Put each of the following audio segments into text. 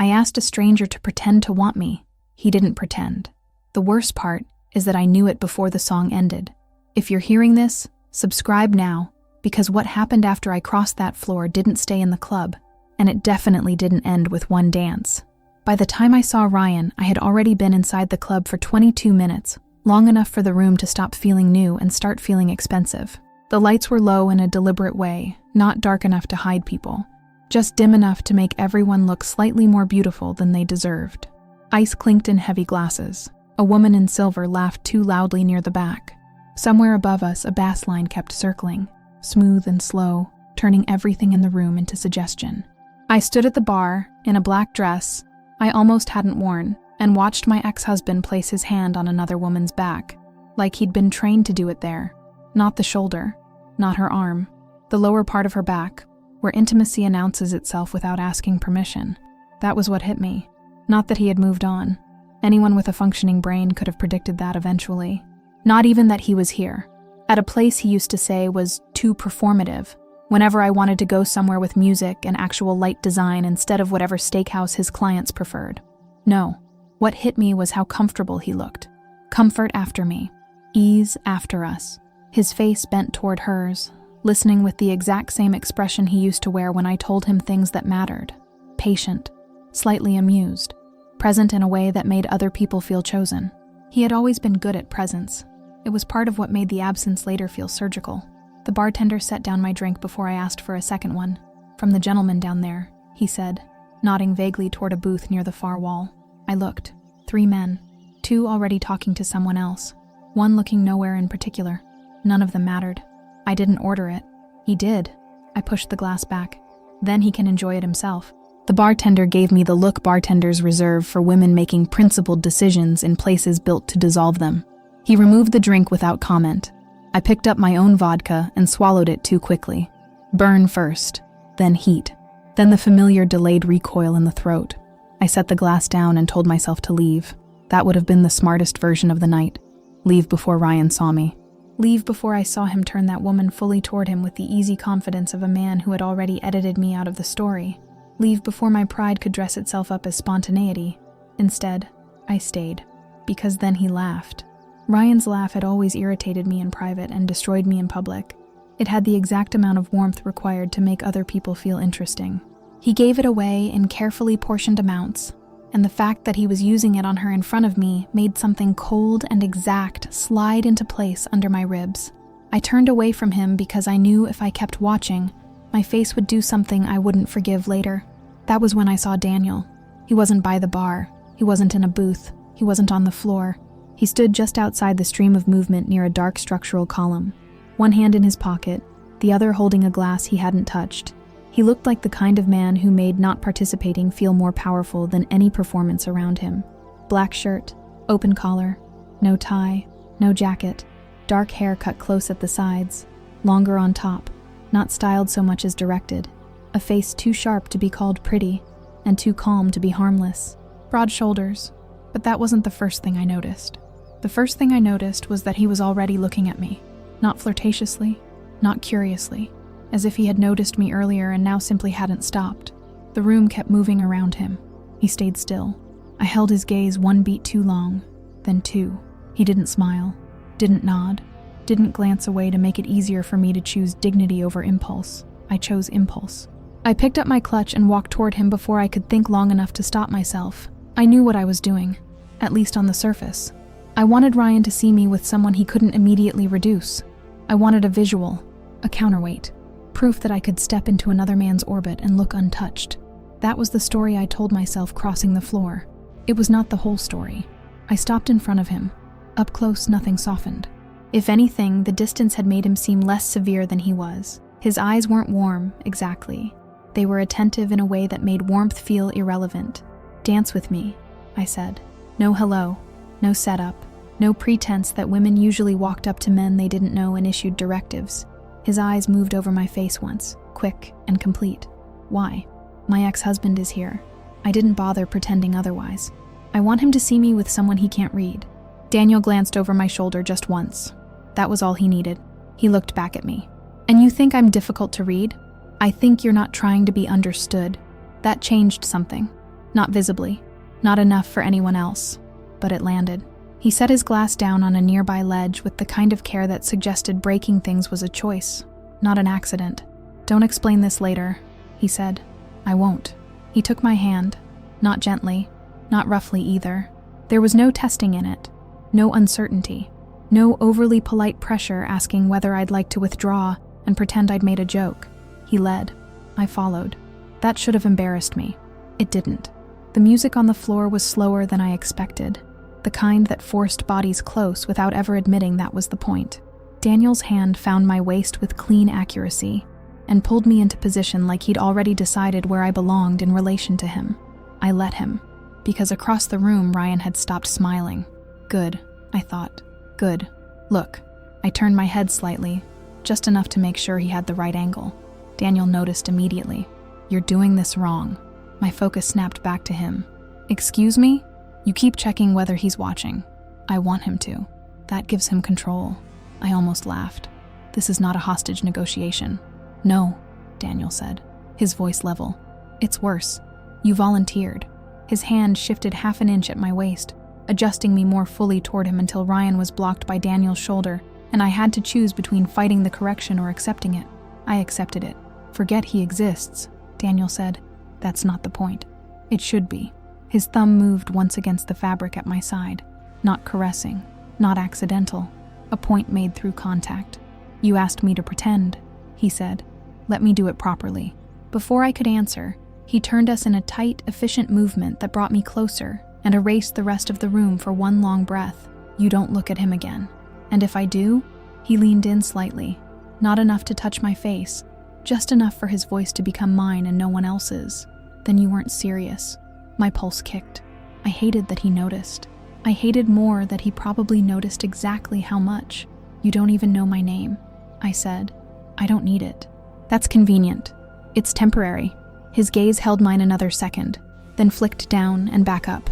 I asked a stranger to pretend to want me. He didn't pretend. The worst part is that I knew it before the song ended. If you're hearing this, subscribe now, because what happened after I crossed that floor didn't stay in the club, and it definitely didn't end with one dance. By the time I saw Ryan, I had already been inside the club for 22 minutes, long enough for the room to stop feeling new and start feeling expensive. The lights were low in a deliberate way, not dark enough to hide people, just dim enough to make everyone look slightly more beautiful than they deserved. Ice clinked in heavy glasses. A woman in silver laughed too loudly near the back. Somewhere above us, a bass line kept circling, smooth and slow, turning everything in the room into suggestion. I stood at the bar, in a black dress I almost hadn't worn, and watched my ex-husband place his hand on another woman's back, like he'd been trained to do it there. Not the shoulder, not her arm, the lower part of her back, where intimacy announces itself without asking permission. That was what hit me. Not that he had moved on. Anyone with a functioning brain could have predicted that eventually. Not even that he was here, at a place he used to say was too performative, whenever I wanted to go somewhere with music and actual light design instead of whatever steakhouse his clients preferred. No, what hit me was how comfortable he looked. Comfort after me. Ease after us. His face bent toward hers, listening with the exact same expression he used to wear when I told him things that mattered. Patient, slightly amused, present in a way that made other people feel chosen. He had always been good at presence. It was part of what made the absence later feel surgical. The bartender set down my drink before I asked for a second one. "From the gentleman down there," he said, nodding vaguely toward a booth near the far wall. I looked. 3 men, 2 already talking to someone else, 1 looking nowhere in particular. None of them mattered. I didn't order it. He did. I pushed the glass back. Then he can enjoy it himself. The bartender gave me the look bartenders reserve for women making principled decisions in places built to dissolve them. He removed the drink without comment. I picked up my own vodka and swallowed it too quickly. Burn first, then heat, then the familiar delayed recoil in the throat. I set the glass down and told myself to leave. That would have been the smartest version of the night. Leave before Ryan saw me. Leave before I saw him turn that woman fully toward him with the easy confidence of a man who had already edited me out of the story. Leave before my pride could dress itself up as spontaneity. Instead, I stayed, because then he laughed. Ryan's laugh had always irritated me in private and destroyed me in public. It had the exact amount of warmth required to make other people feel interesting. He gave it away in carefully portioned amounts, and the fact that he was using it on her in front of me made something cold and exact slide into place under my ribs. I turned away from him because I knew if I kept watching, my face would do something I wouldn't forgive later. That was when I saw Daniel. He wasn't by the bar. He wasn't in a booth. He wasn't on the floor. He stood just outside the stream of movement near a dark structural column, one hand in his pocket, the other holding a glass he hadn't touched. He looked like the kind of man who made not participating feel more powerful than any performance around him. Black shirt, open collar, no tie, no jacket, dark hair cut close at the sides, longer on top, not styled so much as directed, a face too sharp to be called pretty, and too calm to be harmless. Broad shoulders, but that wasn't the first thing I noticed. The first thing I noticed was that he was already looking at me, not flirtatiously, not curiously, as if he had noticed me earlier and now simply hadn't stopped. The room kept moving around him. He stayed still. I held his gaze 1 beat too long, then 2. He didn't smile, didn't nod, didn't glance away to make it easier for me to choose dignity over impulse. I chose impulse. I picked up my clutch and walked toward him before I could think long enough to stop myself. I knew what I was doing, at least on the surface. I wanted Ryan to see me with someone he couldn't immediately reduce. I wanted a visual, a counterweight, proof that I could step into another man's orbit and look untouched. That was the story I told myself crossing the floor. It was not the whole story. I stopped in front of him. Up close, nothing softened. If anything, the distance had made him seem less severe than he was. His eyes weren't warm, exactly. They were attentive in a way that made warmth feel irrelevant. "Dance with me," I said. No hello, no setup, no pretense that women usually walked up to men they didn't know and issued directives. His eyes moved over my face once, quick and complete. Why? My ex-husband is here. I didn't bother pretending otherwise. I want him to see me with someone he can't read. Daniel glanced over my shoulder just once. That was all he needed. He looked back at me. "And you think I'm difficult to read? I think you're not trying to be understood." That changed something. Not visibly. Not enough for anyone else. But it landed. He set his glass down on a nearby ledge with the kind of care that suggested breaking things was a choice, not an accident. "Don't explain this later," he said. "I won't." He took my hand. Not gently, not roughly either. There was no testing in it. No uncertainty. No overly polite pressure asking whether I'd like to withdraw and pretend I'd made a joke. He led. I followed. That should have embarrassed me. It didn't. The music on the floor was slower than I expected, the kind that forced bodies close without ever admitting that was the point. Daniel's hand found my waist with clean accuracy and pulled me into position like he'd already decided where I belonged in relation to him. I let him, because across the room Ryan had stopped smiling. Good, I thought. Good. Look. I turned my head slightly, just enough to make sure he had the right angle. Daniel noticed immediately. "You're doing this wrong." My focus snapped back to him. "Excuse me? You keep checking whether he's watching." "I want him to. That gives him control." I almost laughed. "This is not a hostage negotiation." "No," Daniel said, his voice level. "It's worse. You volunteered." His hand shifted half an inch at my waist, adjusting me more fully toward him until Ryan was blocked by Daniel's shoulder, and I had to choose between fighting the correction or accepting it. I accepted it. "Forget he exists," Daniel said. "That's not the point." "It should be." His thumb moved once against the fabric at my side. Not caressing, not accidental. A point made through contact. "You asked me to pretend," he said. "Let me do it properly." Before I could answer, he turned us in a tight, efficient movement that brought me closer and erased the rest of the room for one long breath. "You don't look at him again." "And if I do?" He leaned in slightly. Not enough to touch my face, just enough for his voice to become mine and no one else's. "Then you weren't serious." My pulse kicked. I hated that he noticed. I hated more that he probably noticed exactly how much. "You don't even know my name," I said. "I don't need it." "That's convenient. It's temporary." His gaze held mine another second, then flicked down and back up.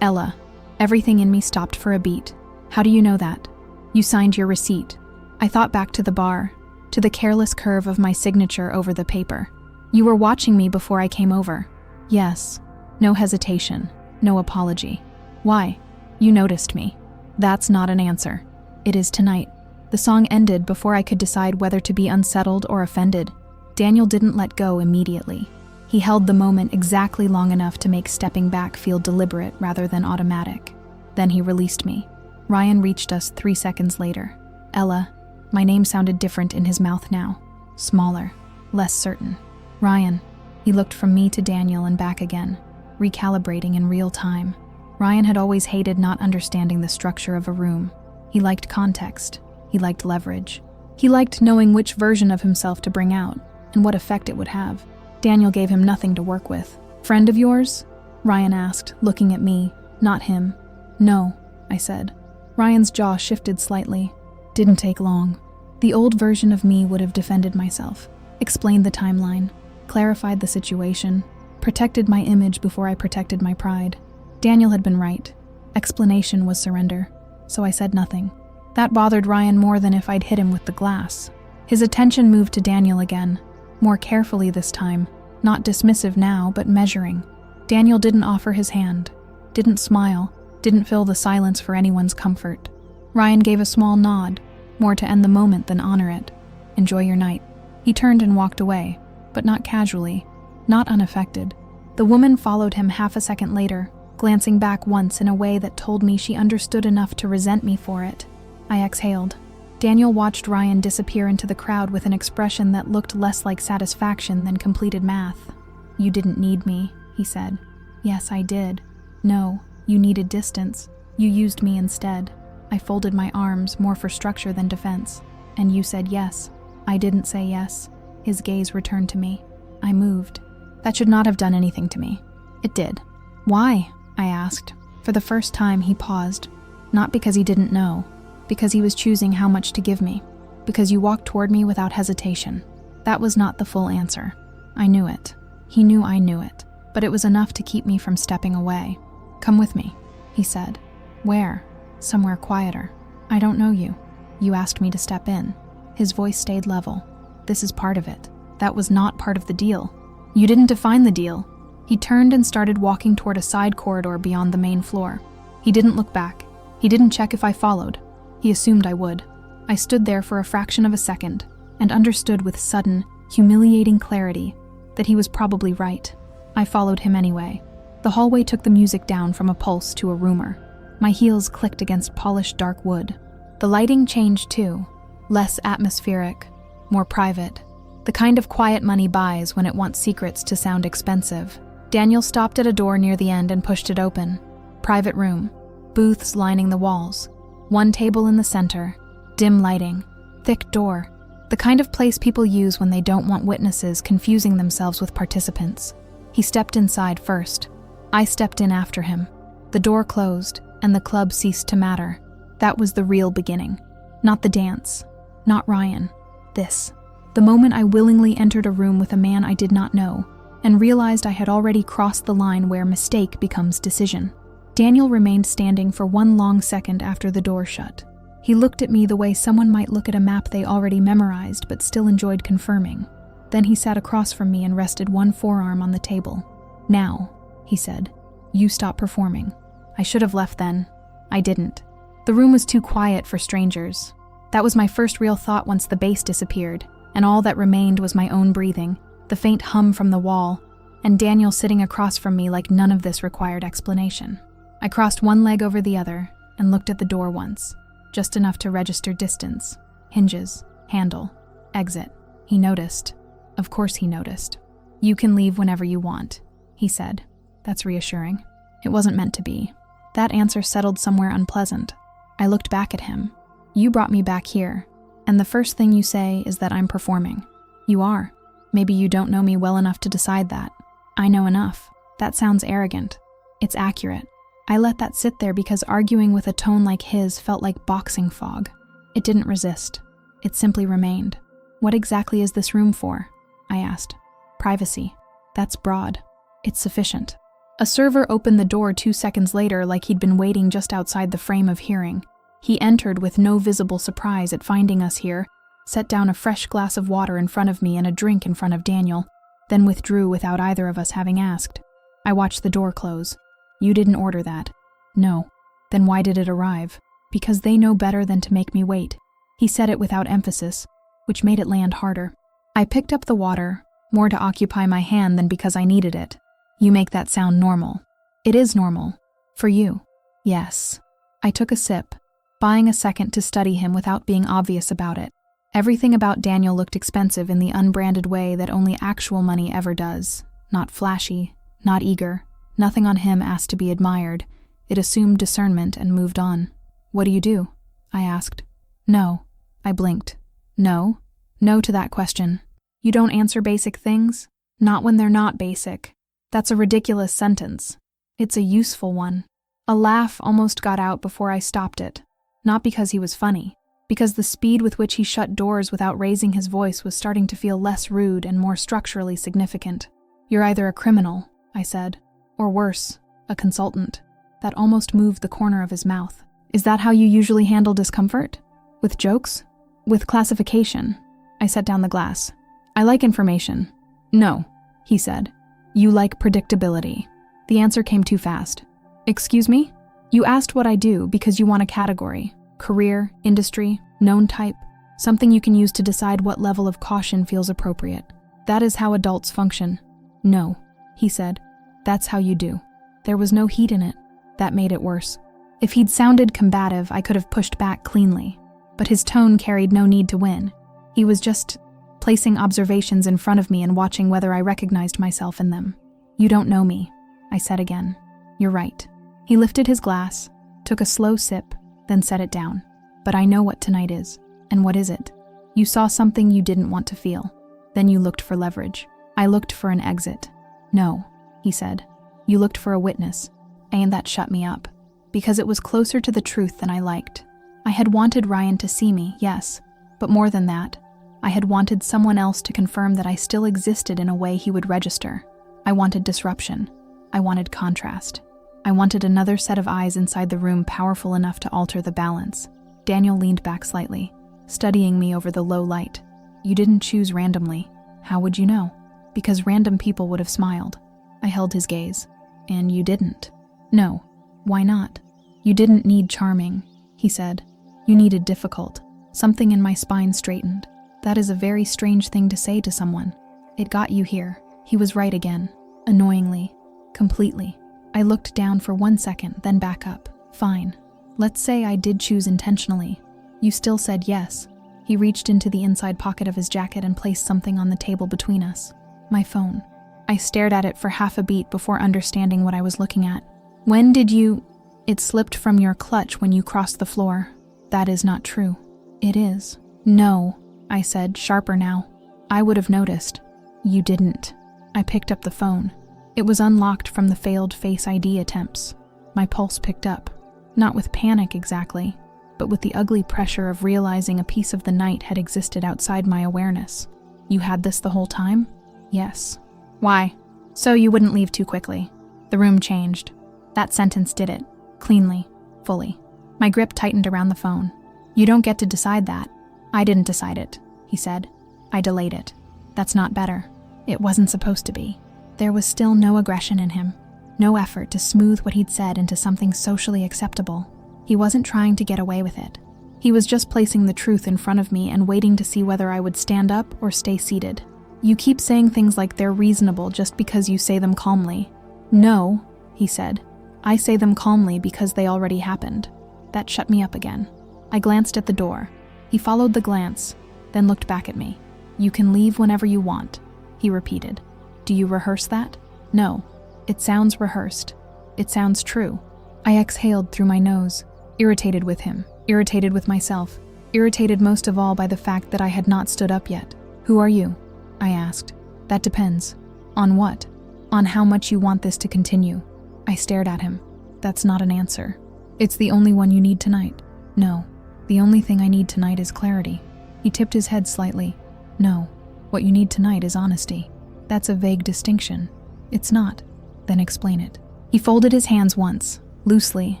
"Ella." Everything in me stopped for a beat. "How do you know that?" "You signed your receipt." I thought back to the bar, to the careless curve of my signature over the paper. "You were watching me before I came over." "Yes." No hesitation, no apology. "Why?" "You noticed me." "That's not an answer." "It is tonight." The song ended before I could decide whether to be unsettled or offended. Daniel didn't let go immediately. He held the moment exactly long enough to make stepping back feel deliberate rather than automatic. Then he released me. Ryan reached us 3 seconds later. "Ella." My name sounded different in his mouth now. Smaller, less certain. "Ryan." He looked from me to Daniel and back again, recalibrating in real time. Ryan had always hated not understanding the structure of a room. He liked context. He liked leverage. He liked knowing which version of himself to bring out and what effect it would have. Daniel gave him nothing to work with. "Friend of yours?" Ryan asked, looking at me, not him. "No," I said. Ryan's jaw shifted slightly. Didn't take long. The old version of me would have defended myself, explained the timeline, clarified the situation, protected my image before I protected my pride. Daniel had been right. Explanation was surrender, so I said nothing. That bothered Ryan more than if I'd hit him with the glass. His attention moved to Daniel again, more carefully this time, not dismissive now, but measuring. Daniel didn't offer his hand, didn't smile, didn't fill the silence for anyone's comfort. Ryan gave a small nod, more to end the moment than honor it. "Enjoy your night." He turned and walked away, but not casually, not unaffected. The woman followed him half a second later, glancing back once in a way that told me she understood enough to resent me for it. I exhaled. Daniel watched Ryan disappear into the crowd with an expression that looked less like satisfaction than completed math. "You didn't need me," he said. "Yes, I did." "No, you needed distance. You used me instead." I folded my arms, more for structure than defense. "And you said yes." I didn't say yes. His gaze returned to me. I moved. "That should not have done anything to me." "It did." "Why?" I asked. For the first time, he paused. Not because he didn't know, because he was choosing how much to give me. "Because you walked toward me without hesitation." That was not the full answer. I knew it. He knew I knew it, but it was enough to keep me from stepping away. "Come with me," he said. "Where?" "Somewhere quieter." "I don't know you." "You asked me to step in." His voice stayed level. "This is part of it. That was not part of the deal." "You didn't define the deal." He turned and started walking toward a side corridor beyond the main floor. He didn't look back. He didn't check if I followed. He assumed I would. I stood there for a fraction of a second and understood with sudden, humiliating clarity that he was probably right. I followed him anyway. The hallway took the music down from a pulse to a rumor. My heels clicked against polished dark wood. The lighting changed too, less atmospheric, more private. The kind of quiet money buys when it wants secrets to sound expensive. Daniel stopped at a door near the end and pushed it open. Private room, booths lining the walls, one table in the center, dim lighting, thick door, the kind of place people use when they don't want witnesses confusing themselves with participants. He stepped inside first. I stepped in after him. The door closed, and the club ceased to matter. That was the real beginning. Not the dance. Not Ryan. This. The moment I willingly entered a room with a man I did not know, and realized I had already crossed the line where mistake becomes decision. Daniel remained standing for one long second after the door shut. He looked at me the way someone might look at a map they already memorized but still enjoyed confirming. Then he sat across from me and rested one forearm on the table. "Now," he said, "you stop performing." I should have left then. I didn't. The room was too quiet for strangers. That was my first real thought once the bass disappeared, and all that remained was my own breathing, the faint hum from the wall, and Daniel sitting across from me like none of this required explanation. I crossed one leg over the other and looked at the door once, just enough to register distance, hinges, handle, exit. He noticed. Of course he noticed. "You can leave whenever you want," he said. That's reassuring. It wasn't meant to be. That answer settled somewhere unpleasant. I looked back at him. "You brought me back here, and the first thing you say is that I'm performing." "You are. Maybe you don't know me well enough to decide that." "I know enough." That sounds arrogant. It's accurate. I let that sit there because arguing with a tone like his felt like boxing fog. It didn't resist. It simply remained. "What exactly is this room for?" I asked. "Privacy. That's broad. It's sufficient." A server opened the door 2 seconds later like he'd been waiting just outside the frame of hearing. He entered with no visible surprise at finding us here, set down a fresh glass of water in front of me and a drink in front of Daniel, then withdrew without either of us having asked. I watched the door close. "You didn't order that." "No." "Then why did it arrive?" "Because they know better than to make me wait." He said it without emphasis, which made it land harder. I picked up the water, more to occupy my hand than because I needed it. "You make that sound normal." "It is normal. For you." "Yes." I took a sip, buying a second to study him without being obvious about it. Everything about Daniel looked expensive in the unbranded way that only actual money ever does. Not flashy, not eager. Nothing on him asked to be admired. It assumed discernment and moved on. "What do you do?" I asked. "No." I blinked. "No?" "No to that question." "You don't answer basic things?" "Not when they're not basic." That's a ridiculous sentence. It's a useful one. A laugh almost got out before I stopped it. Not because he was funny, because the speed with which he shut doors without raising his voice was starting to feel less rude and more structurally significant. "You're either a criminal," I said, "or worse, a consultant." That almost moved the corner of his mouth. "Is that how you usually handle discomfort? With jokes? With classification?" I set down the glass. "I like information." "No," he said. "You like predictability." The answer came too fast. "Excuse me? You asked what I do because you want a category. Career, industry, known type. Something you can use to decide what level of caution feels appropriate. That is how adults function." "No," he said. "That's how you do." There was no heat in it. That made it worse. If he'd sounded combative, I could have pushed back cleanly. But his tone carried no need to win. He was just placing observations in front of me and watching whether I recognized myself in them. "You don't know me," I said again. "You're right." He lifted his glass, took a slow sip, then set it down. "But I know what tonight is. And what is it? You saw something you didn't want to feel. Then you looked for leverage. I looked for an exit." "No," he said. "You looked for a witness." And that shut me up. Because it was closer to the truth than I liked. I had wanted Ryan to see me, yes. But more than that, I had wanted someone else to confirm that I still existed in a way he would register. I wanted disruption. I wanted contrast. I wanted another set of eyes inside the room powerful enough to alter the balance. Daniel leaned back slightly, studying me over the low light. "You didn't choose randomly. How would you know?" "Because random people would have smiled." I held his gaze. And you didn't. No. Why not? You didn't need charming, he said. You needed difficult. Something in my spine straightened. That is a very strange thing to say to someone. It got you here. He was right again. Annoyingly. Completely. I looked down for 1 second, then back up. Fine. Let's say I did choose intentionally. You still said yes. He reached into the inside pocket of his jacket and placed something on the table between us. My phone. I stared at it for half a beat before understanding what I was looking at. When did you... It slipped from your clutch when you crossed the floor. That is not true. It is. No, I said, sharper now. I would have noticed. You didn't. I picked up the phone. It was unlocked from the failed Face ID attempts. My pulse picked up. Not with panic exactly, but with the ugly pressure of realizing a piece of the night had existed outside my awareness. You had this the whole time? Yes. Why? So you wouldn't leave too quickly. The room changed. That sentence did it. Cleanly. Fully. My grip tightened around the phone. You don't get to decide that. I didn't decide it, he said. I delayed it. That's not better. It wasn't supposed to be. There was still no aggression in him. No effort to smooth what he'd said into something socially acceptable. He wasn't trying to get away with it. He was just placing the truth in front of me and waiting to see whether I would stand up or stay seated. You keep saying things like they're reasonable just because you say them calmly. No, he said. I say them calmly because they already happened. That shut me up again. I glanced at the door. He followed the glance, then looked back at me. You can leave whenever you want, he repeated. Do you rehearse that? No. It sounds rehearsed. It sounds true. I exhaled through my nose, irritated with him, irritated with myself, irritated most of all by the fact that I had not stood up yet. Who are you? I asked. That depends. On what? On how much you want this to continue. I stared at him. That's not an answer. It's the only one you need tonight. No. The only thing I need tonight is clarity. He tipped his head slightly. No. What you need tonight is honesty. That's a vague distinction. It's not. Then explain it. He folded his hands once, loosely,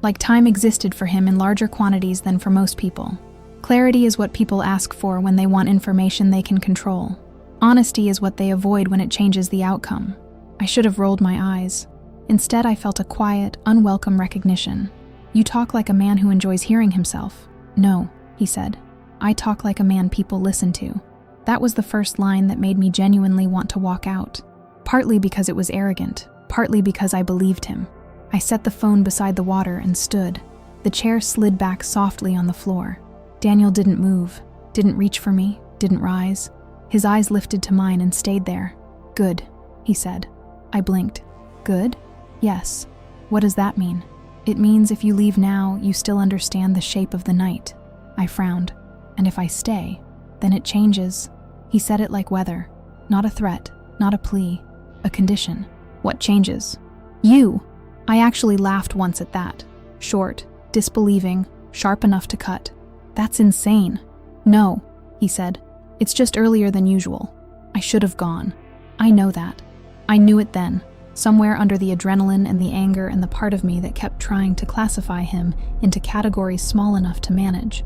like time existed for him in larger quantities than for most people. Clarity is what people ask for when they want information they can control. Honesty is what they avoid when it changes the outcome. I should have rolled my eyes. Instead, I felt a quiet, unwelcome recognition. You talk like a man who enjoys hearing himself. No, he said. I talk like a man people listen to. That was the first line that made me genuinely want to walk out. Partly because it was arrogant, partly because I believed him. I set the phone beside the water and stood. The chair slid back softly on the floor. Daniel didn't move, didn't reach for me, didn't rise. His eyes lifted to mine and stayed there. Good, he said. I blinked. Good? Yes. What does that mean? It means if you leave now, you still understand the shape of the night. I frowned. And if I stay, then it changes. He said it like weather. Not a threat, not a plea, a condition. What changes? You! I actually laughed once at that. Short, disbelieving, sharp enough to cut. That's insane. No, he said. It's just earlier than usual. I should have gone. I know that. I knew it then, somewhere under the adrenaline and the anger and the part of me that kept trying to classify him into categories small enough to manage.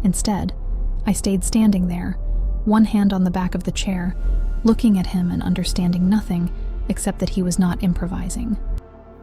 Instead, I stayed standing there, one hand on the back of the chair, looking at him and understanding nothing except that he was not improvising.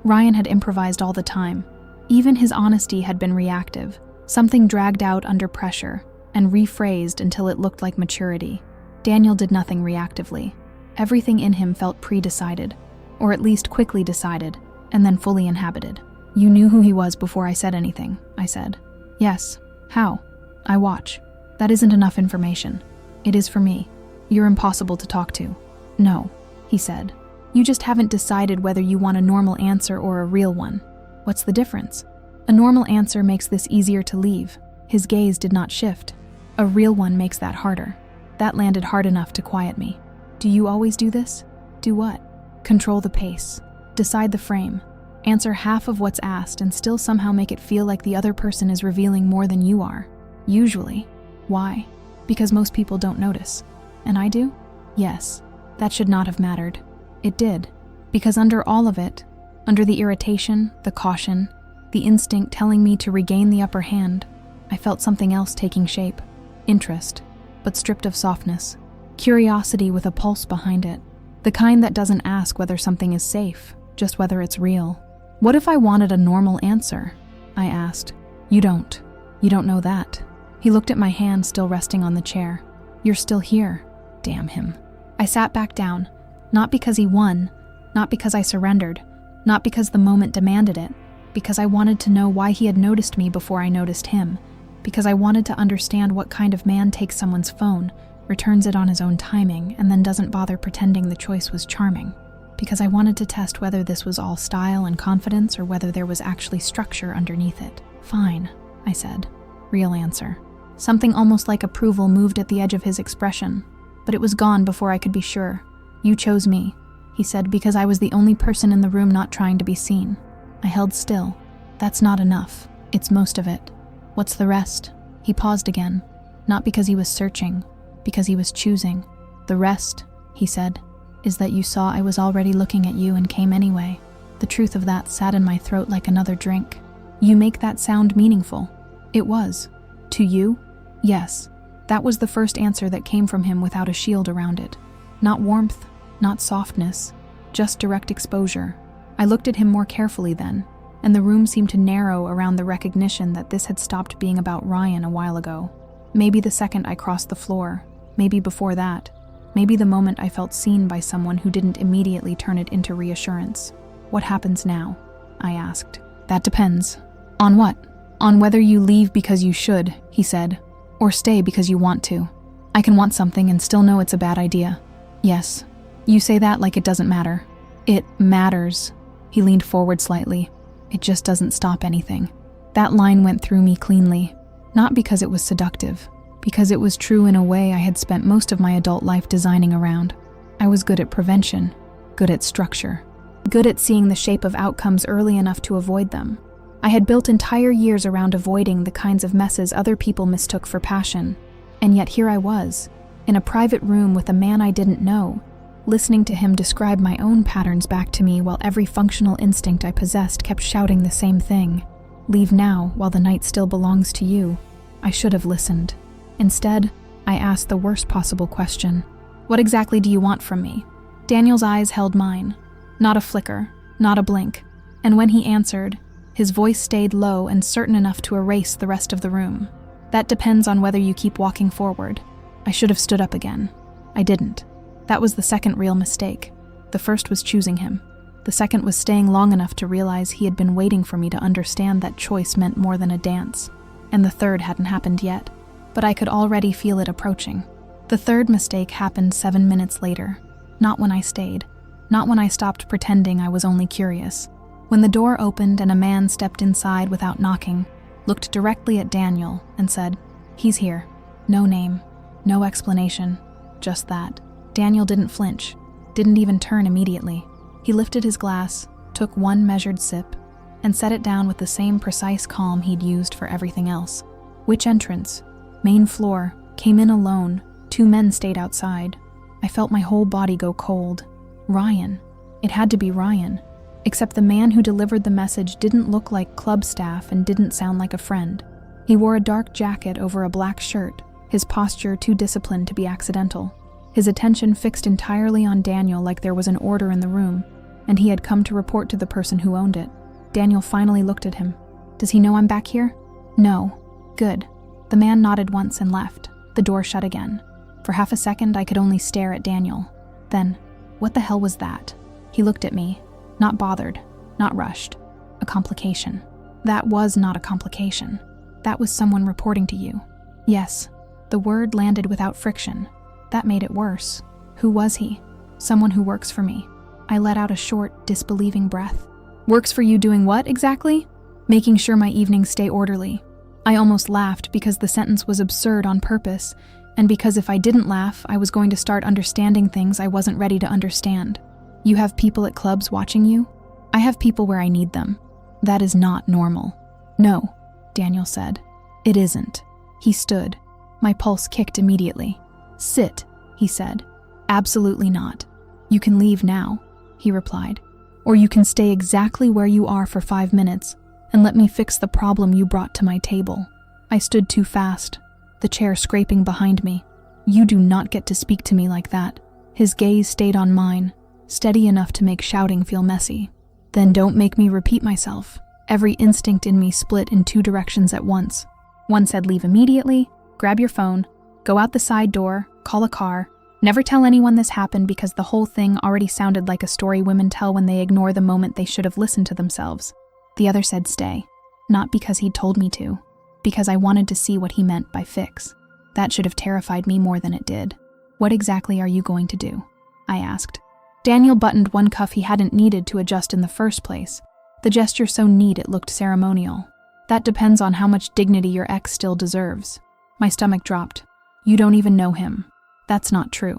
Ryan had improvised all the time. Even his honesty had been reactive, something dragged out under pressure and rephrased until it looked like maturity. Daniel did nothing reactively. Everything in him felt pre-decided, or at least quickly decided, and then fully inhabited. You knew who he was before I said anything, I said. Yes. How? I watch. That isn't enough information. It is for me. You're impossible to talk to. No, he said. You just haven't decided whether you want a normal answer or a real one. What's the difference? A normal answer makes this easier to leave. His gaze did not shift. A real one makes that harder. That landed hard enough to quiet me. Do you always do this? Do what? Control the pace. Decide the frame. Answer half of what's asked and still somehow make it feel like the other person is revealing more than you are. Usually. Why? Because most people don't notice. And I do? Yes. That should not have mattered. It did. Because under all of it, under the irritation, the caution, the instinct telling me to regain the upper hand, I felt something else taking shape. Interest, but stripped of softness. Curiosity with a pulse behind it. The kind that doesn't ask whether something is safe, just whether it's real. What if I wanted a normal answer? I asked. You don't know that. He looked at my hand still resting on the chair. You're still here. Damn him. I sat back down, not because he won, not because I surrendered, not because the moment demanded it, because I wanted to know why he had noticed me before I noticed him, because I wanted to understand what kind of man takes someone's phone, returns it on his own timing, and then doesn't bother pretending the choice was charming, because I wanted to test whether this was all style and confidence or whether there was actually structure underneath it. Fine, I said. Real answer. Something almost like approval moved at the edge of his expression, but it was gone before I could be sure. You chose me, he said, because I was the only person in the room not trying to be seen. I held still. That's not enough. It's most of it. What's the rest? He paused again, not because he was searching, because he was choosing. The rest, he said, is that you saw I was already looking at you and came anyway. The truth of that sat in my throat like another drink. You make that sound meaningful. It was. To you? Yes. That was the first answer that came from him without a shield around it. Not warmth, not softness, just direct exposure. I looked at him more carefully then, and the room seemed to narrow around the recognition that this had stopped being about Ryan a while ago. Maybe the second I crossed the floor, maybe before that, maybe the moment I felt seen by someone who didn't immediately turn it into reassurance. What happens now? I asked. That depends. On what? On whether you leave because you should, he said, or stay because you want to. I can want something and still know it's a bad idea. Yes. You say that like it doesn't matter. It matters. He leaned forward slightly. It just doesn't stop anything. That line went through me cleanly, not because it was seductive, because it was true in a way I had spent most of my adult life designing around. I was good at prevention, good at structure, good at seeing the shape of outcomes early enough to avoid them. I had built entire years around avoiding the kinds of messes other people mistook for passion, and yet here I was, in a private room with a man I didn't know, listening to him describe my own patterns back to me while every functional instinct I possessed kept shouting the same thing. Leave now while the night still belongs to you. I should have listened. Instead, I asked the worst possible question. What exactly do you want from me? Daniel's eyes held mine. Not a flicker, not a blink. And when he answered, his voice stayed low and certain enough to erase the rest of the room. That depends on whether you keep walking forward. I should have stood up again. I didn't. That was the second real mistake. The first was choosing him. The second was staying long enough to realize he had been waiting for me to understand that choice meant more than a dance. And the third hadn't happened yet, but I could already feel it approaching. The third mistake happened 7 minutes later. Not when I stayed. Not when I stopped pretending I was only curious. When the door opened and a man stepped inside without knocking, looked directly at Daniel and said, "He's here." No name, no explanation, just that. Daniel didn't flinch, didn't even turn immediately. He lifted his glass, took one measured sip, and set it down with the same precise calm he'd used for everything else. Which entrance? Main floor. Came in alone. 2 men stayed outside. I felt my whole body go cold. Ryan. It had to be Ryan. Except the man who delivered the message didn't look like club staff and didn't sound like a friend. He wore a dark jacket over a black shirt, his posture too disciplined to be accidental. His attention fixed entirely on Daniel like there was an order in the room, and he had come to report to the person who owned it. Daniel finally looked at him. "Does he know I'm back here?" "No." "Good." The man nodded once and left. The door shut again. For half a second, I could only stare at Daniel. Then, what the hell was that? He looked at me. Not bothered, not rushed. A complication. That was not a complication. That was someone reporting to you. Yes, the word landed without friction. That made it worse. Who was he? Someone who works for me. I let out a short, disbelieving breath. Works for you doing what exactly? Making sure my evenings stay orderly. I almost laughed because the sentence was absurd on purpose, and because if I didn't laugh, I was going to start understanding things I wasn't ready to understand. You have people at clubs watching you? I have people where I need them. That is not normal. No, Daniel said. It isn't. He stood. My pulse kicked immediately. Sit, he said. Absolutely not. You can leave now, he replied. Or you can stay exactly where you are for 5 minutes and let me fix the problem you brought to my table. I stood too fast, the chair scraping behind me. You do not get to speak to me like that. His gaze stayed on mine, steady enough to make shouting feel messy. Then don't make me repeat myself. Every instinct in me split in 2 directions at once. One said leave immediately, grab your phone, go out the side door, call a car, never tell anyone this happened because the whole thing already sounded like a story women tell when they ignore the moment they should have listened to themselves. The other said stay, not because he'd told me to, because I wanted to see what he meant by fix. That should have terrified me more than it did. What exactly are you going to do? I asked. Daniel buttoned one cuff he hadn't needed to adjust in the first place, the gesture so neat it looked ceremonial. That depends on how much dignity your ex still deserves. My stomach dropped. You don't even know him. That's not true.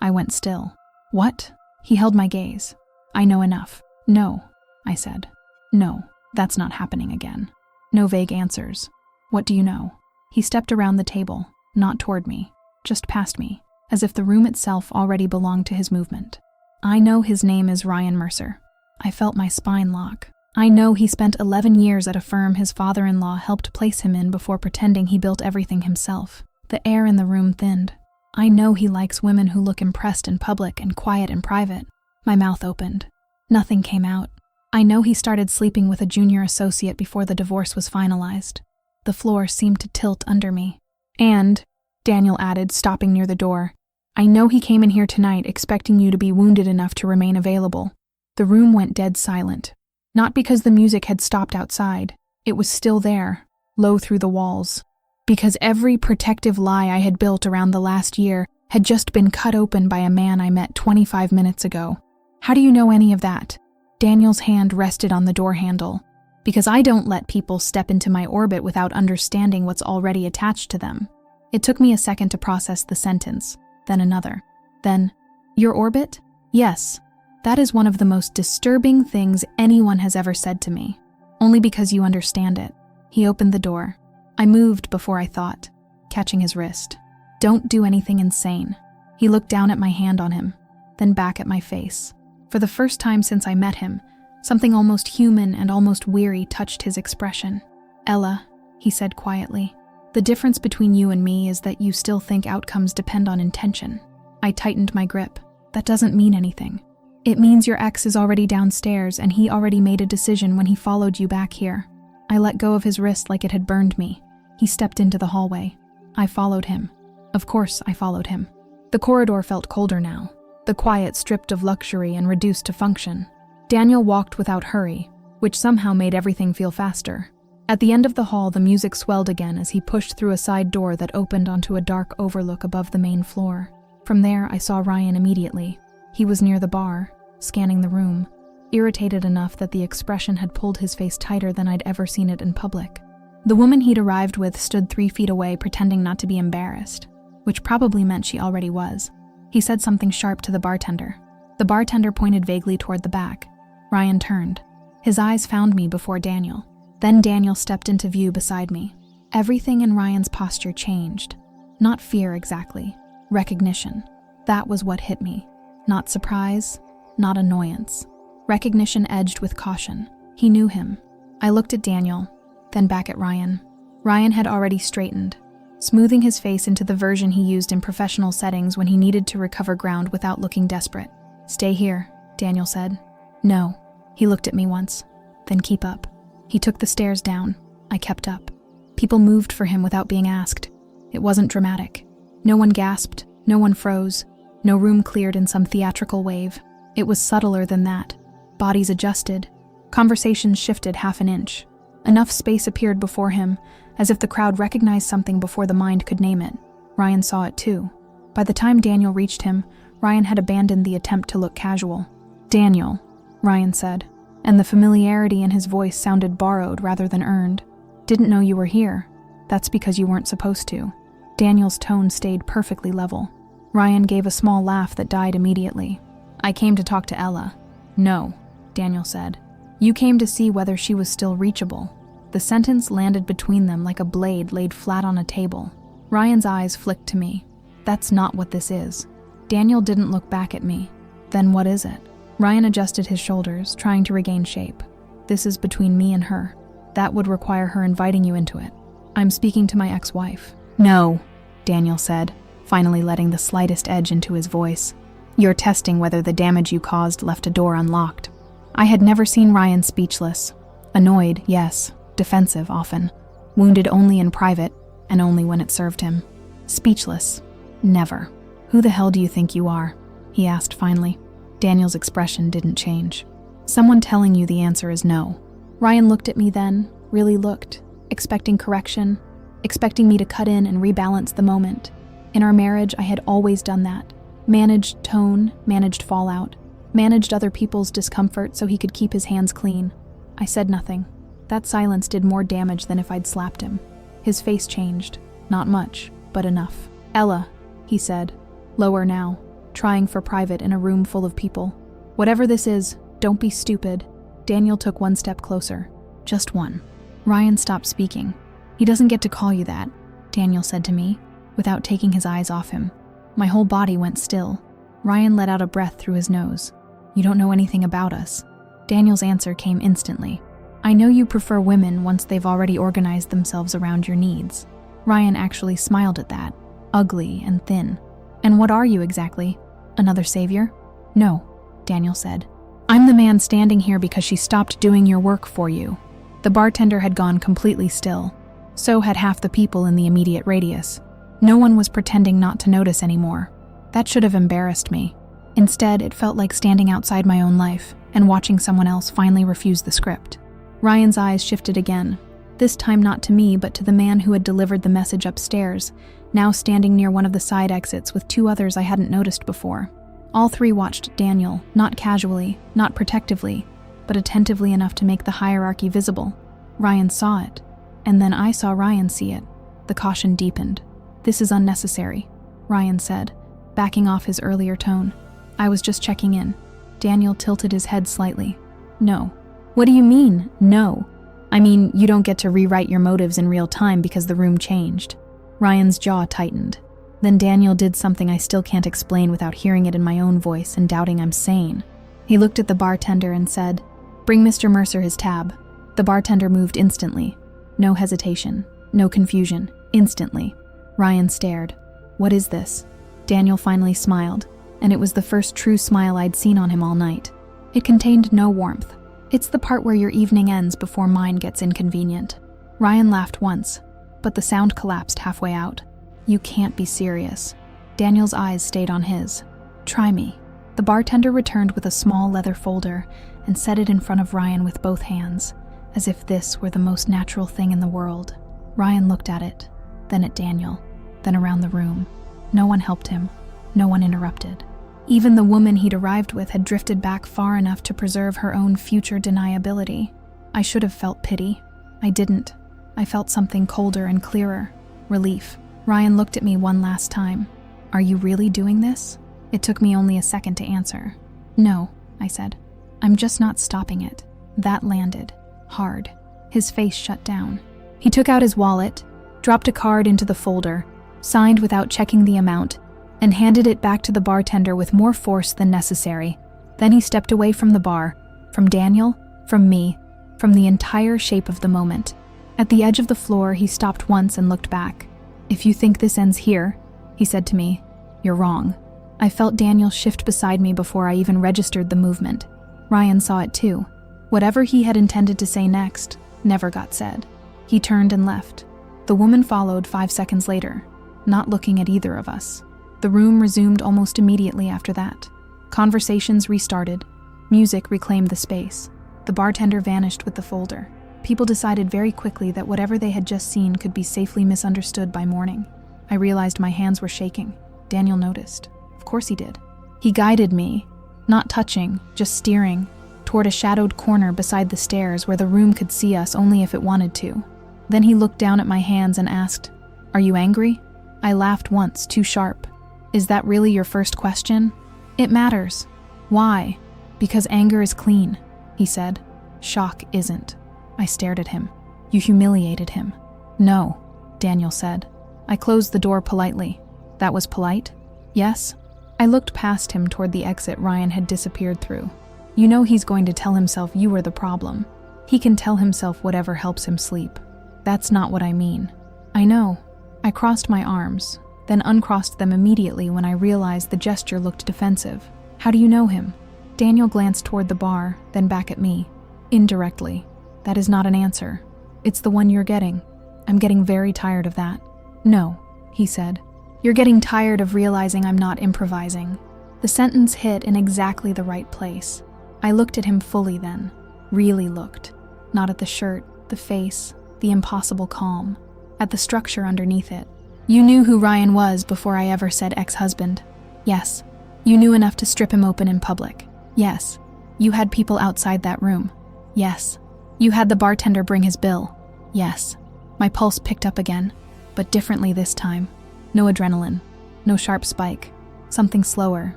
I went still. What? He held my gaze. I know enough. No, I said. No, that's not happening again. No vague answers. What do you know? He stepped around the table, not toward me, just past me, as if the room itself already belonged to his movement. I know his name is Ryan Mercer. I felt my spine lock. I know he spent 11 years at a firm his father-in-law helped place him in before pretending he built everything himself. The air in the room thinned. I know he likes women who look impressed in public and quiet in private. My mouth opened. Nothing came out. I know he started sleeping with a junior associate before the divorce was finalized. The floor seemed to tilt under me. And, Daniel added, stopping near the door, I know he came in here tonight expecting you to be wounded enough to remain available. The room went dead silent. Not because the music had stopped outside. It was still there, low through the walls. Because every protective lie I had built around the last year had just been cut open by a man I met 25 minutes ago. How do you know any of that? Daniel's hand rested on the door handle. Because I don't let people step into my orbit without understanding what's already attached to them. It took me a second to process the sentence, then another. Then, your orbit? Yes. That is one of the most disturbing things anyone has ever said to me. Only because you understand it. He opened the door. I moved before I thought, catching his wrist. Don't do anything insane. He looked down at my hand on him, then back at my face. For the first time since I met him, something almost human and almost weary touched his expression. Ella, he said quietly, the difference between you and me is that you still think outcomes depend on intention. I tightened my grip. That doesn't mean anything. It means your ex is already downstairs and he already made a decision when he followed you back here. I let go of his wrist like it had burned me. He stepped into the hallway. I followed him. Of course I followed him. The corridor felt colder now, the quiet stripped of luxury and reduced to function. Daniel walked without hurry, which somehow made everything feel faster. At the end of the hall, the music swelled again as he pushed through a side door that opened onto a dark overlook above the main floor. From there, I saw Ryan immediately. He was near the bar, scanning the room, irritated enough that the expression had pulled his face tighter than I'd ever seen it in public. The woman he'd arrived with stood 3 feet away, pretending not to be embarrassed, which probably meant she already was. He said something sharp to the bartender. The bartender pointed vaguely toward the back. Ryan turned. His eyes found me before Daniel. Then Daniel stepped into view beside me. Everything in Ryan's posture changed. Not fear exactly. Recognition. That was what hit me. Not surprise, not annoyance. Recognition edged with caution. He knew him. I looked at Daniel, then back at Ryan. Ryan had already straightened, smoothing his face into the version he used in professional settings when he needed to recover ground without looking desperate. Stay here, Daniel said. No. He looked at me once. Then keep up. He took the stairs down. I kept up. People moved for him without being asked. It wasn't dramatic. No one gasped. No one froze. No room cleared in some theatrical wave. It was subtler than that. Bodies adjusted. Conversations shifted half an inch. Enough space appeared before him, as if the crowd recognized something before the mind could name it. Ryan saw it too. By the time Daniel reached him, Ryan had abandoned the attempt to look casual. Daniel, Ryan said, and the familiarity in his voice sounded borrowed rather than earned. Didn't know you were here. That's because you weren't supposed to. Daniel's tone stayed perfectly level. Ryan gave a small laugh that died immediately. I came to talk to Ella. No, Daniel said. You came to see whether she was still reachable. The sentence landed between them like a blade laid flat on a table. Ryan's eyes flicked to me. That's not what this is. Daniel didn't look back at me. Then what is it? Ryan adjusted his shoulders, trying to regain shape. This is between me and her. That would require her inviting you into it. I'm speaking to my ex-wife. No, Daniel said, finally letting the slightest edge into his voice. You're testing whether the damage you caused left a door unlocked. I had never seen Ryan speechless. Annoyed, yes. Defensive, often. Wounded only in private, and only when it served him. Speechless. Never. Who the hell do you think you are? He asked finally. Daniel's expression didn't change. Someone telling you the answer is no. Ryan looked at me then, really looked, expecting correction, expecting me to cut in and rebalance the moment. In our marriage, I had always done that. Managed tone, managed fallout, managed other people's discomfort so he could keep his hands clean. I said nothing. That silence did more damage than if I'd slapped him. His face changed. Not much, but enough. Ella, he said, lower now, trying for private in a room full of people. Whatever this is, don't be stupid. Daniel took one step closer. Just one. Ryan stopped speaking. He doesn't get to call you that, Daniel said to me, without taking his eyes off him. My whole body went still. Ryan let out a breath through his nose. You don't know anything about us. Daniel's answer came instantly. I know you prefer women once they've already organized themselves around your needs. Ryan actually smiled at that, ugly and thin. And what are you exactly? Another savior? No, Daniel said. I'm the man standing here because she stopped doing your work for you. The bartender had gone completely still. So had half the people in the immediate radius. No one was pretending not to notice anymore. That should have embarrassed me. Instead, it felt like standing outside my own life and watching someone else finally refuse the script. Ryan's eyes shifted again, this time not to me but to the man who had delivered the message upstairs, now standing near one of the side exits with two others I hadn't noticed before. All three watched Daniel, not casually, not protectively, but attentively enough to make the hierarchy visible. Ryan saw it, and then I saw Ryan see it. The caution deepened. This is unnecessary, Ryan said, backing off his earlier tone. I was just checking in. Daniel tilted his head slightly. No. What do you mean, no? I mean, you don't get to rewrite your motives in real time because the room changed. Ryan's jaw tightened. Then Daniel did something I still can't explain without hearing it in my own voice and doubting I'm sane. He looked at the bartender and said, Bring Mr. Mercer his tab. The bartender moved instantly. No hesitation, no confusion, instantly. Ryan stared. What is this? Daniel finally smiled, and it was the first true smile I'd seen on him all night. It contained no warmth. It's the part where your evening ends before mine gets inconvenient. Ryan laughed once, but the sound collapsed halfway out. You can't be serious. Daniel's eyes stayed on his. Try me. The bartender returned with a small leather folder and set it in front of Ryan with both hands, as if this were the most natural thing in the world. Ryan looked at it, then at Daniel, then around the room. No one helped him. No one interrupted. Even the woman he'd arrived with had drifted back far enough to preserve her own future deniability. I should have felt pity. I didn't. I felt something colder and clearer. Relief. Ryan looked at me one last time. Are you really doing this? It took me only a second to answer. No, I said. I'm just not stopping it. That landed. Hard. His face shut down. He took out his wallet, dropped a card into the folder, signed without checking the amount, and handed it back to the bartender with more force than necessary. Then he stepped away from the bar, from Daniel, from me, from the entire shape of the moment. At the edge of the floor, he stopped once and looked back. If you think this ends here, he said to me, you're wrong. I felt Daniel shift beside me before I even registered the movement. Ryan saw it too. Whatever he had intended to say next never got said. He turned and left. The woman followed 5 seconds later, not looking at either of us. The room resumed almost immediately after that. Conversations restarted. Music reclaimed the space. The bartender vanished with the folder. People decided very quickly that whatever they had just seen could be safely misunderstood by morning. I realized my hands were shaking. Daniel noticed. Of course he did. He guided me, not touching, just steering, toward a shadowed corner beside the stairs where the room could see us only if it wanted to. Then he looked down at my hands and asked, Are you angry? I laughed once, too sharp. Is that really your first question? It matters. Why? Because anger is clean, he said. Shock isn't. I stared at him. You humiliated him. No, Daniel said. I closed the door politely. That was polite? Yes? I looked past him toward the exit Ryan had disappeared through. You know he's going to tell himself you were the problem. He can tell himself whatever helps him sleep. That's not what I mean. I know. I crossed my arms, then uncrossed them immediately when I realized the gesture looked defensive. How do you know him? Daniel glanced toward the bar, then back at me. Indirectly. That is not an answer. It's the one you're getting. I'm getting very tired of that. No, he said. You're getting tired of realizing I'm not improvising. The sentence hit in exactly the right place. I looked at him fully then. Really looked. Not at the shirt, the face, the impossible calm. At the structure underneath it. You knew who Ryan was before I ever said ex-husband. Yes. You knew enough to strip him open in public. Yes. You had people outside that room. Yes. You had the bartender bring his bill. Yes. My pulse picked up again, but differently this time. No adrenaline. No sharp spike. Something slower,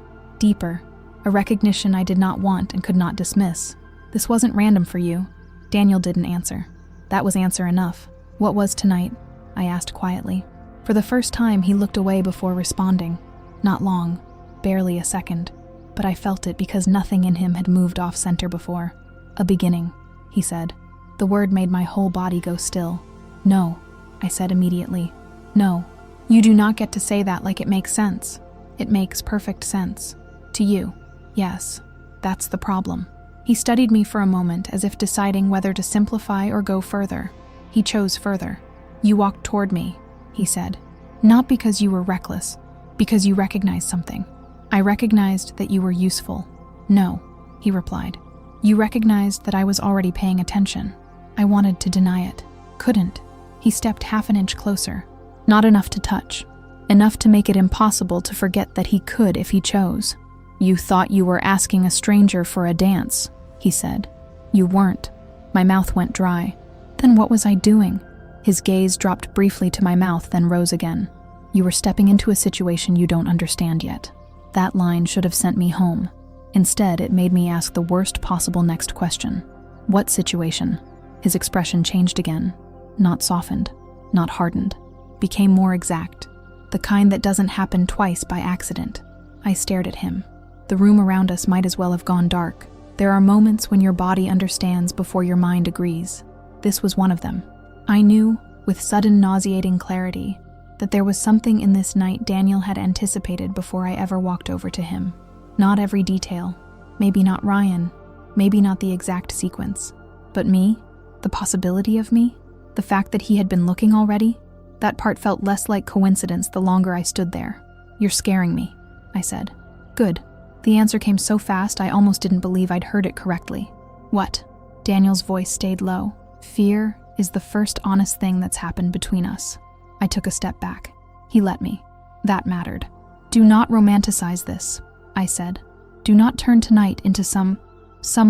deeper. A recognition I did not want and could not dismiss. This wasn't random for you. Daniel didn't answer. That was answer enough. What was tonight? I asked quietly. For the first time, he looked away before responding. Not long, barely a second, but I felt it because nothing in him had moved off center before. A beginning, he said. The word made my whole body go still. No, I said immediately. No, you do not get to say that like it makes sense. It makes perfect sense. To you, yes, that's the problem. He studied me for a moment as if deciding whether to simplify or go further. He chose further. You walked toward me, he said. Not because you were reckless, because you recognized something. I recognized that you were useful. No, he replied. You recognized that I was already paying attention. I wanted to deny it. Couldn't. He stepped half an inch closer. Not enough to touch. Enough to make it impossible to forget that he could if he chose. You thought you were asking a stranger for a dance, he said. You weren't. My mouth went dry. Then what was I doing? His gaze dropped briefly to my mouth, then rose again. You were stepping into a situation you don't understand yet. That line should have sent me home. Instead, it made me ask the worst possible next question. What situation? His expression changed again. Not softened, not hardened. Became more exact. The kind that doesn't happen twice by accident. I stared at him. The room around us might as well have gone dark. There are moments when your body understands before your mind agrees. This was one of them. I knew, with sudden nauseating clarity, that there was something in this night Daniel had anticipated before I ever walked over to him. Not every detail. Maybe not Ryan. Maybe not the exact sequence. But me? The possibility of me? The fact that he had been looking already? That part felt less like coincidence the longer I stood there. You're scaring me, I said. Good. The answer came so fast I almost didn't believe I'd heard it correctly. What? Daniel's voice stayed low. Fear is the first honest thing that's happened between us. I took a step back. He let me. That mattered. Do not romanticize this, I said. Do not turn tonight into some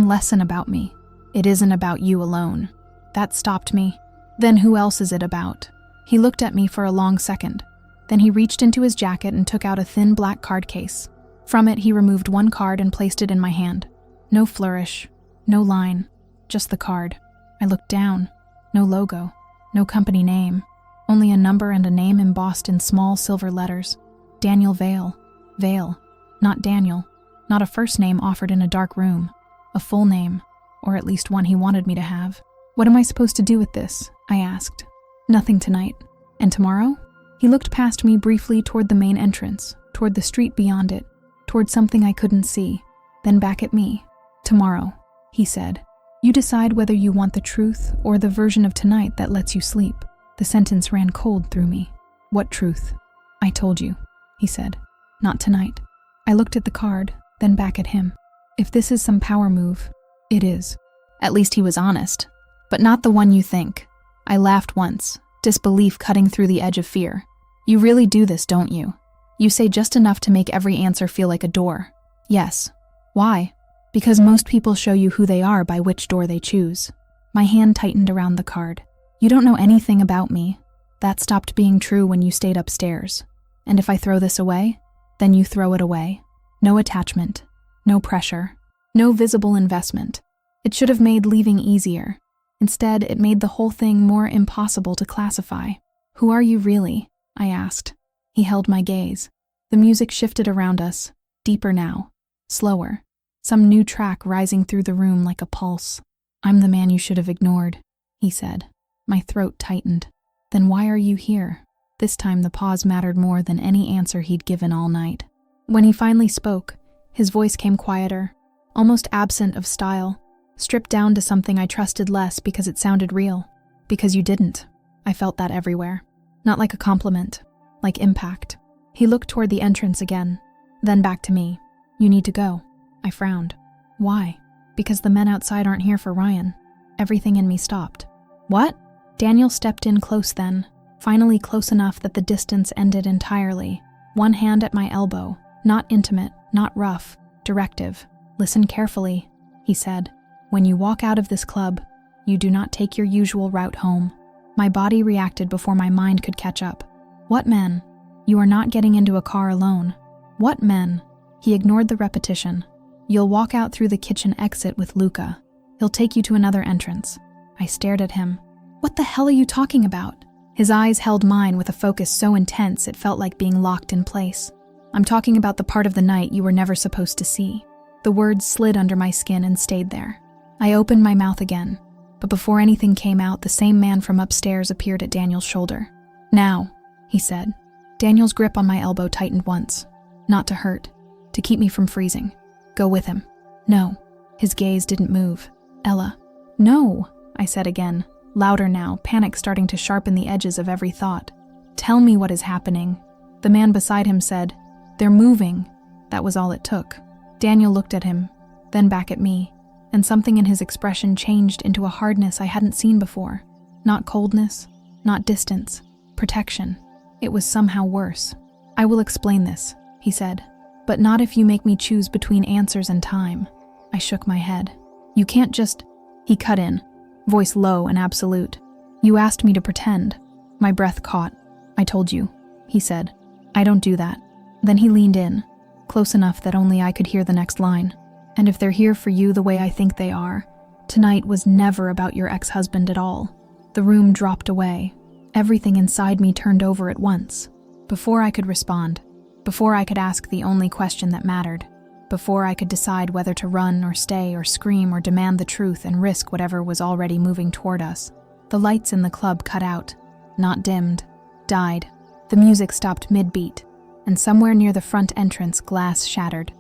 lesson about me. It isn't about you alone. That stopped me. Then who else is it about? He looked at me for a long second. Then he reached into his jacket and took out a thin black card case. From it, he removed one card and placed it in my hand. No flourish, no line, just the card. I looked down. No logo, no company name, only a number and a name embossed in small silver letters. Daniel Vale. Vale, not Daniel. Not a first name offered in a dark room. A full name, or at least one he wanted me to have. What am I supposed to do with this? I asked. Nothing tonight. And tomorrow? He looked past me briefly toward the main entrance, toward the street beyond it, toward something I couldn't see, then back at me. Tomorrow, he said. You decide whether you want the truth or the version of tonight that lets you sleep. The sentence ran cold through me. What truth? I told you, he said. Not tonight. I looked at the card, then back at him. If this is some power move, it is. At least he was honest, but not the one you think. I laughed once, disbelief cutting through the edge of fear. You really do this, don't you? You say just enough to make every answer feel like a door. Yes. Why? Because most people show you who they are by which door they choose. My hand tightened around the card. You don't know anything about me. That stopped being true when you stayed upstairs. And if I throw this away, then you throw it away. No attachment, no pressure, no visible investment. It should have made leaving easier. Instead, it made the whole thing more impossible to classify. Who are you really? I asked. He held my gaze. The music shifted around us, deeper now, slower. Some new track rising through the room like a pulse. I'm the man you should have ignored, he said. My throat tightened. Then why are you here? This time the pause mattered more than any answer he'd given all night. When he finally spoke, his voice came quieter, almost absent of style, stripped down to something I trusted less because it sounded real. Because you didn't. I felt that everywhere. Not like a compliment, like impact. He looked toward the entrance again, then back to me. You need to go. I frowned. Why? Because the men outside aren't here for Ryan. Everything in me stopped. What? Daniel stepped in close then, finally close enough that the distance ended entirely. One hand at my elbow, not intimate, not rough, directive. Listen carefully, he said. When you walk out of this club, you do not take your usual route home. My body reacted before my mind could catch up. What men? You are not getting into a car alone. What men? He ignored the repetition. You'll walk out through the kitchen exit with Luca. He'll take you to another entrance. I stared at him. What the hell are you talking about? His eyes held mine with a focus so intense it felt like being locked in place. I'm talking about the part of the night you were never supposed to see. The words slid under my skin and stayed there. I opened my mouth again, but before anything came out, the same man from upstairs appeared at Daniel's shoulder. Now, he said. Daniel's grip on my elbow tightened once. Not to hurt, to keep me from freezing. Go with him. No. His gaze didn't move. Ella. No, I said again, louder now, panic starting to sharpen the edges of every thought. Tell me what is happening. The man beside him said, They're moving. That was all it took. Daniel looked at him, then back at me, and something in his expression changed into a hardness I hadn't seen before. Not coldness, not distance, protection. It was somehow worse. I will explain this, he said, but not if you make me choose between answers and time. I shook my head. You can't just... He cut in, voice low and absolute. You asked me to pretend. My breath caught. I told you, he said. I don't do that. Then he leaned in, close enough that only I could hear the next line. And if they're here for you the way I think they are, tonight was never about your ex-husband at all. The room dropped away. Everything inside me turned over at once. Before I could respond, before I could ask the only question that mattered, before I could decide whether to run or stay or scream or demand the truth and risk whatever was already moving toward us, the lights in the club cut out, not dimmed, died. The music stopped mid-beat, and somewhere near the front entrance, glass shattered.